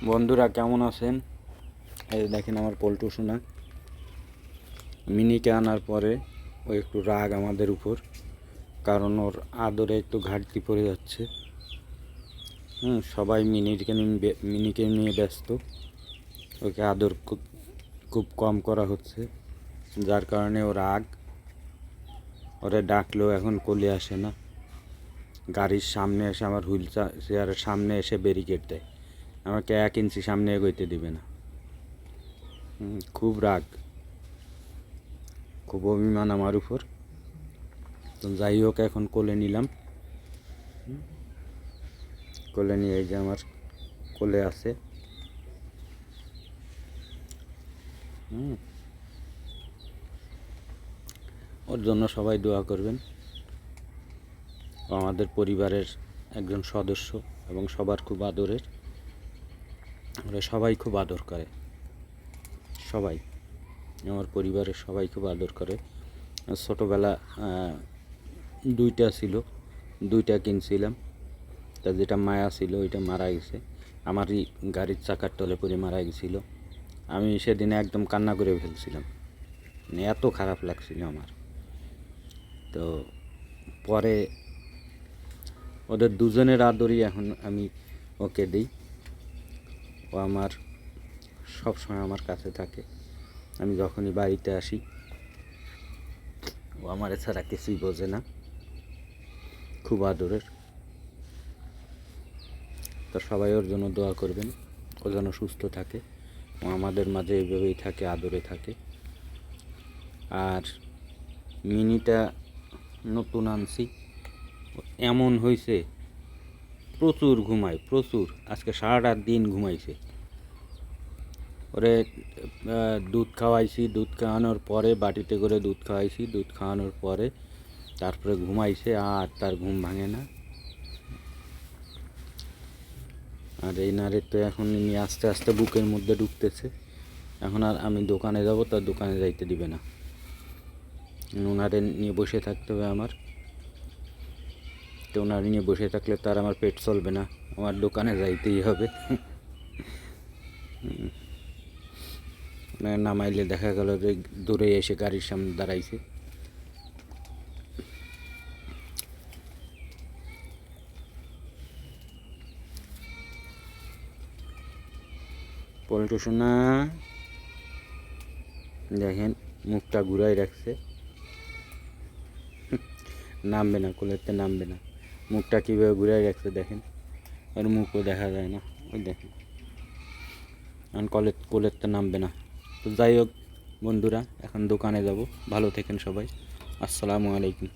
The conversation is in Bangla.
বন্ধুরা কেমন আছেন? এই দেখেন আমার পল্টু সোনা মিনিকে আনার পরে ও একটু রাগ আমাদের উপর, কারণ ওর আদরে একটু ঘাটতি পড়ে যাচ্ছে। সবাই মিনিকে নিয়ে ব্যস্ত, ওকে আদর খুব খুব কম করা হচ্ছে, যার কারণে ও রাগ। ওরে ডাকলেও এখন কোলে আসে না, গাড়ির সামনে এসে আমার হুইল চেয়ারের সামনে এসে ব্যারিকেড দেয়, আমাকে 1 ইঞ্চি সামনে এগোইতে দিবে না। খুব রাগ, খুব অভিমান আমার উপর। তো যাই হোক, এখন কোলে নিলাম, কোলে নিয়ে এই যে আমার কোলে আছে। ওর জন্য সবাই দোয়া করবেন। ও আমাদের পরিবারের একজন সদস্য এবং সবার খুব আদরের। ওরা সবাই খুব আদর করে, সবাই, আমার পরিবারের সবাই খুব আদর করে। ছোটোবেলা 2টা ছিল, 2টা কিনছিলাম, তা যেটা মায়া ছিল ওইটা মারা গেছে, আমারই গাড়ির চাকার তলে পড়ে মারা গেছিল। আমি সেদিনে একদম কান্না করে ফেলছিলাম, মানে এত খারাপ লাগছিল আমার। তো পরে ওদের দুজনের আদরই এখন আমি ওকে দিই। ও আমার সবসময় আমার কাছে থাকে, আমি যখনই বাড়িতে আসি ও আমার এছাড়া কিছুই বোঝে না, খুব আদরের। তো সবাই ওর জন্য দোয়া করবেন, ও যেন সুস্থ থাকে, ও আমাদের মাঝে এইভাবেই থাকে, আদরে থাকে। আর মিনিটা নতুন আনছি, এমন হয়েছে প্রচুর ঘুমায়, প্রচুর। আজকে সারাটা দিন ঘুমাইছে। ওরে দুধ খাওয়াইছি, দুধ খাওয়ানোর পরে বাটিতে করে দুধ খাওয়াইছি, দুধ খাওয়ানোর পরে তারপরে ঘুমাইছে, আর তার ঘুম ভাঙে না। আর এই নারে তো এখন নিয়ে আস্তে আস্তে বুকের মধ্যে ঢুকতেছে। এখন আর আমি দোকানে যাব, তার দোকানে যাইতে দিবে না, ওনারে নিয়ে বসে থাকতে হবে আমার। তো ওনারে নিয়ে বসে থাকলে তার আমার পেট চলবে না, আমার দোকানে যাইতেই হবে। নামাইলে দেখা গেল যে দূরে এসে গাড়ির সামনে দাঁড়াইছে। পল্টু সোনা দেখেন মুখটা ঘুরাই রাখছে, নামবে না, কোলেতে নামবে না। মুখটা কীভাবে ঘুরাই রাখছে দেখেন, ওর মুখও দেখা যায় না, ওই দেখেন এখন কোলেতে নামবে না। তো যাই হোক বন্ধুরা, এখন দোকানে যাব। ভালো থাকেন সবাই, আসসালামু আলাইকুম।